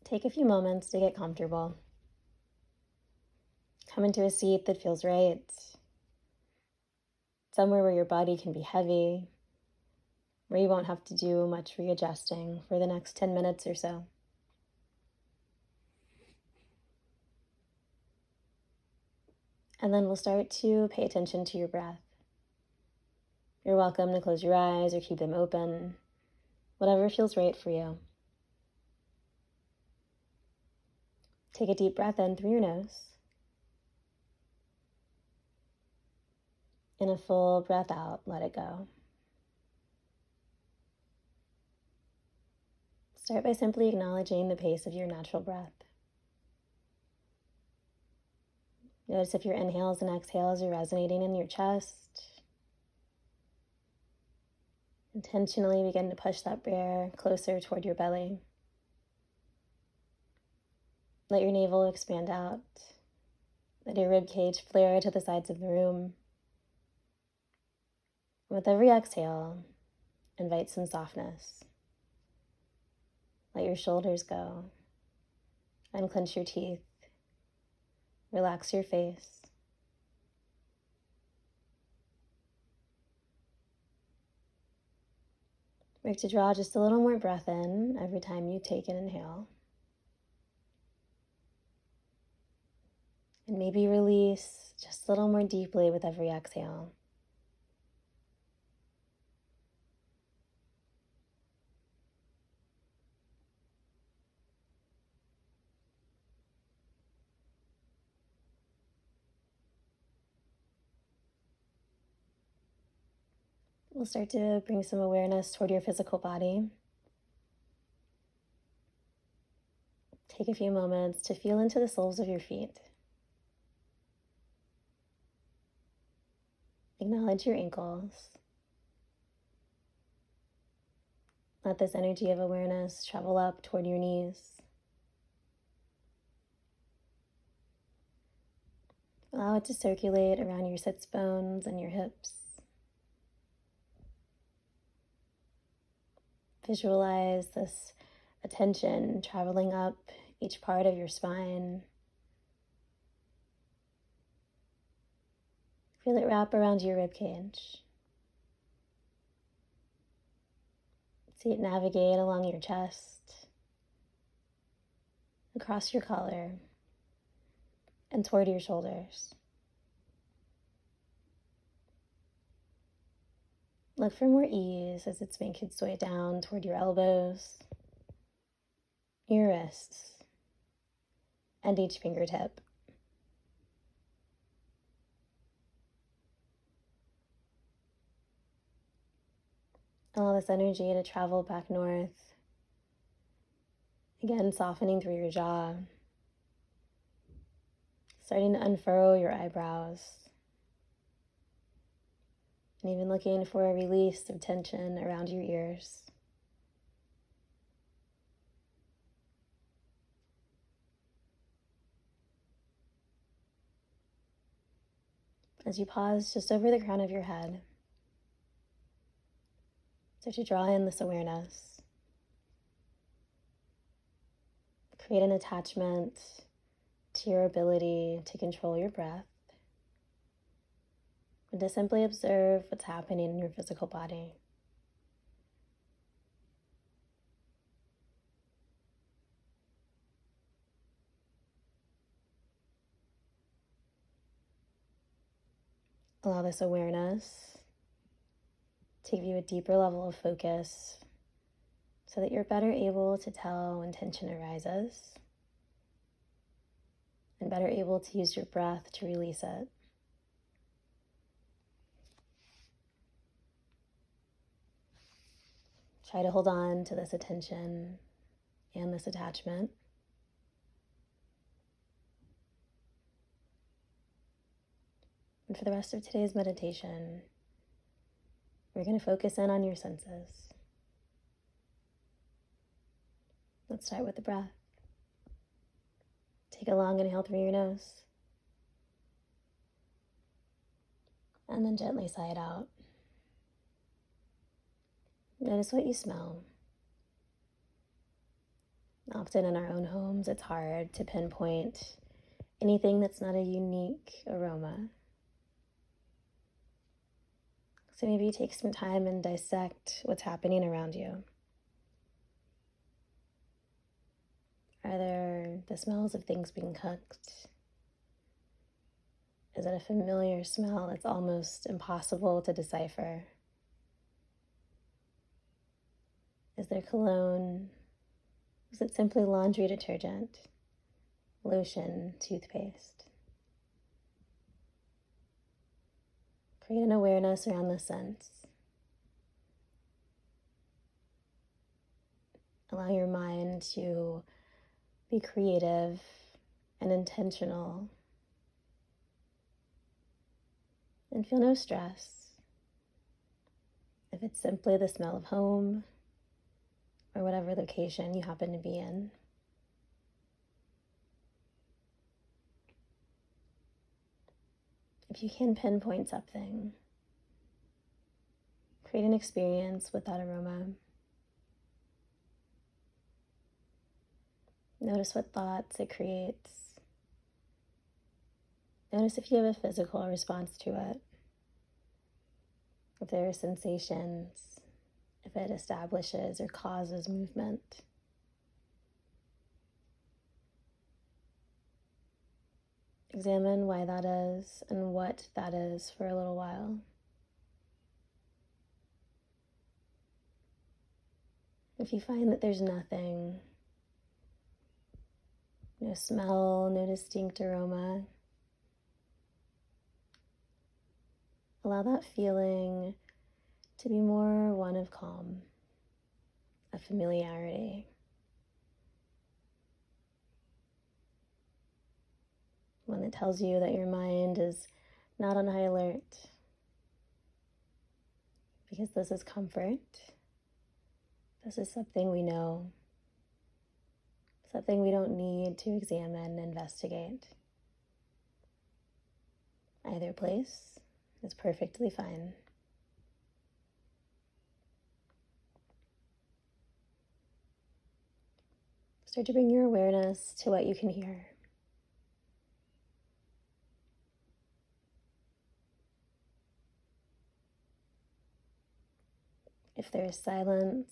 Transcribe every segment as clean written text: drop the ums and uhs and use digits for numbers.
Take a few moments to get comfortable. Come into a seat that feels right, somewhere where your body can be heavy, where you won't have to do much readjusting for the next 10 minutes or so. And then we'll start to pay attention to your breath. You're welcome to close your eyes or keep them open, whatever feels right for you. Take a deep breath in through your nose, and a full breath out, let it go. Start by simply acknowledging the pace of your natural breath. Notice if your inhales and exhales are resonating in your chest. Intentionally begin to push that air closer toward your belly. Let your navel expand out. Let your rib cage flare to the sides of the room. With every exhale, invite some softness. Let your shoulders go. Unclench your teeth. Relax your face. Work to draw just a little more breath in every time you take an inhale. And maybe release just a little more deeply with every exhale. We'll start to bring some awareness toward your physical body. Take a few moments to feel into the soles of your feet. Acknowledge your ankles. Let this energy of awareness travel up toward your knees. Allow it to circulate around your sits bones and your hips. Visualize this attention traveling up each part of your spine. Feel it wrap around your rib cage. See it navigate along your chest, across your collar, and toward your shoulders. Look for more ease as it's making its way down toward your elbows, your wrists, and each fingertip. Allow this energy to travel back north, again softening through your jaw, starting to unfurrow your eyebrows, and even looking for a release of tension around your ears. As you pause just over the crown of your head, start to draw in this awareness. Create an attachment to your ability to control your breath, and to simply observe what's happening in your physical body. Allow this awareness to give you a deeper level of focus so that you're better able to tell when tension arises and better able to use your breath to release it. Try to hold on to this attention and this attachment. And for the rest of today's meditation, we're going to focus in on your senses. Let's start with the breath. Take a long inhale through your nose, and then gently sigh it out. Notice what you smell. Often in our own homes, it's hard to pinpoint anything that's not a unique aroma. So maybe take some time and dissect what's happening around you. Are there the smells of things being cooked? Is it a familiar smell that's almost impossible to decipher? Is there cologne? Is it simply laundry detergent, lotion, toothpaste? Create an awareness around the scents. Allow your mind to be creative and intentional. And feel no stress if it's simply the smell of home or whatever location you happen to be in. If you can pinpoint something, create an experience with that aroma. Notice what thoughts it creates. Notice if you have a physical response to it. If there are sensations, if it establishes or causes movement. Examine why that is and what that is for a little while. If you find that there's nothing, no smell, no distinct aroma, allow that feeling to be more one of calm, of familiarity. One that tells you that your mind is not on high alert, because this is comfort. This is something we know, something we don't need to examine and investigate. Either place is perfectly fine. Start to bring your awareness to what you can hear. If there is silence,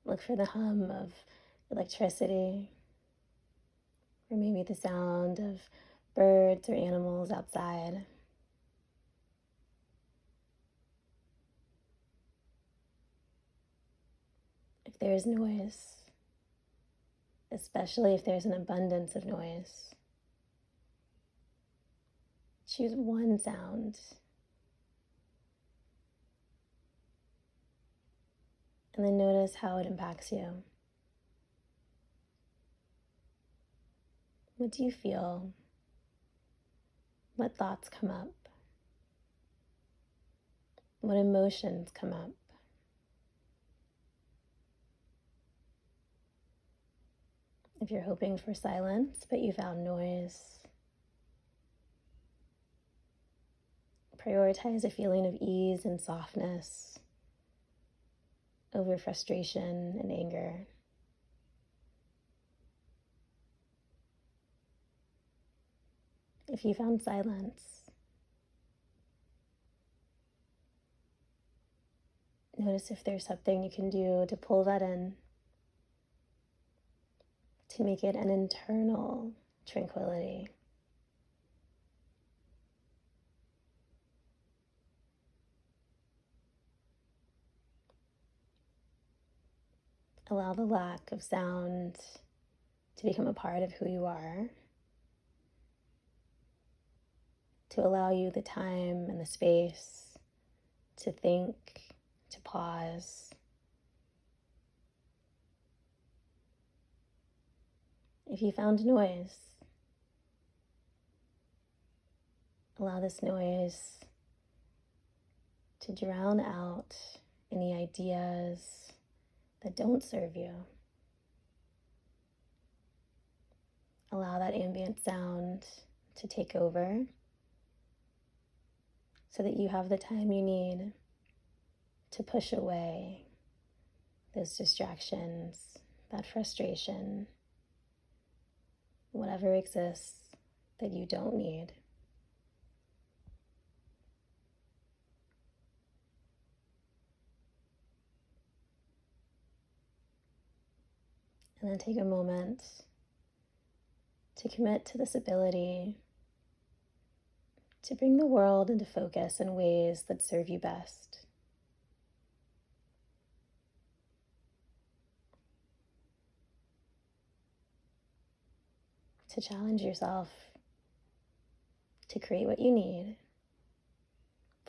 look for the hum of electricity, or maybe the sound of birds or animals outside. If there is noise, especially if there's an abundance of noise, choose one sound and then notice how it impacts you. What do you feel? What thoughts come up? What emotions come up? If you're hoping for silence, but you found noise, prioritize a feeling of ease and softness over frustration and anger. If you found silence, notice if there's something you can do to pull that in, to make it an internal tranquility. Allow the lack of sound to become a part of who you are, to allow you the time and the space to think, to pause. If you found noise, allow this noise to drown out any ideas that don't serve you. Allow that ambient sound to take over so that you have the time you need to push away those distractions that frustration, whatever exists that you don't need. And then take a moment to commit to this ability to bring the world into focus in ways that serve you best. To challenge yourself to create what you need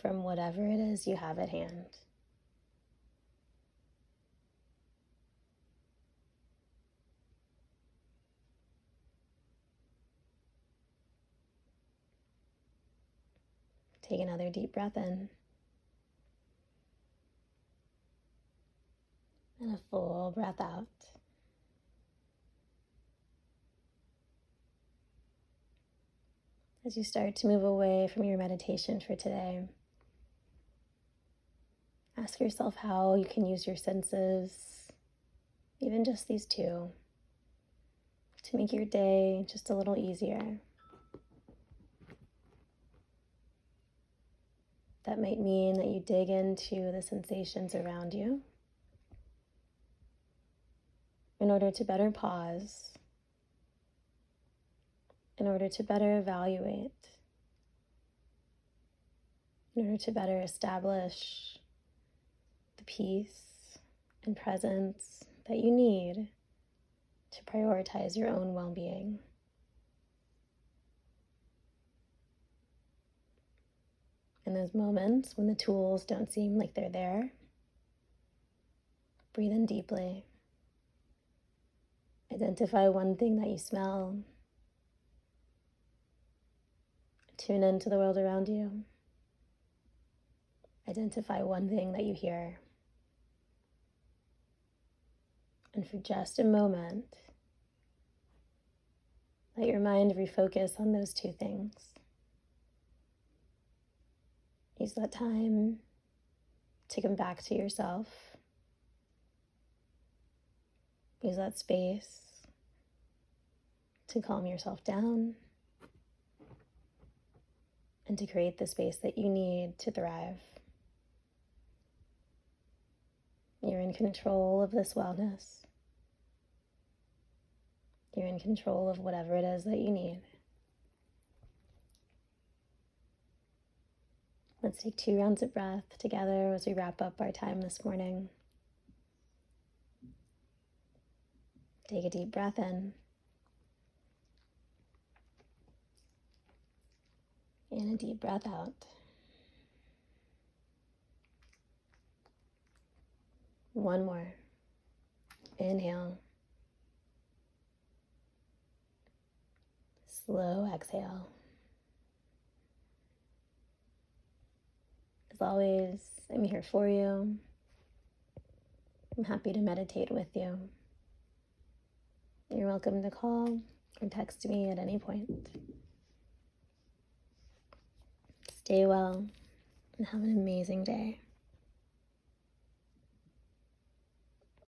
from whatever it is you have at hand. Take another deep breath in and a full breath out. As you start to move away from your meditation for today, ask yourself how you can use your senses, even just these two, to make your day just a little easier. That might mean that you dig into the sensations around you in order to better pause, in order to better evaluate, in order to better establish the peace and presence that you need to prioritize your own well-being. In those moments when the tools don't seem like they're there, breathe in deeply. Identify one thing that you smell. Tune into the world around you. Identify one thing that you hear. And for just a moment, let your mind refocus on those two things. Use that time to come back to yourself. Use that space to calm yourself down and to create the space that you need to thrive. You're in control of this wellness. You're in control of whatever it is that you need. Let's take 2 rounds of breath together as we wrap up our time this morning. Take a deep breath in. And a deep breath out. One more. Inhale. Slow exhale. As always, I'm here for you. I'm happy to meditate with you. You're welcome to call or text me at any point. Stay well and have an amazing day.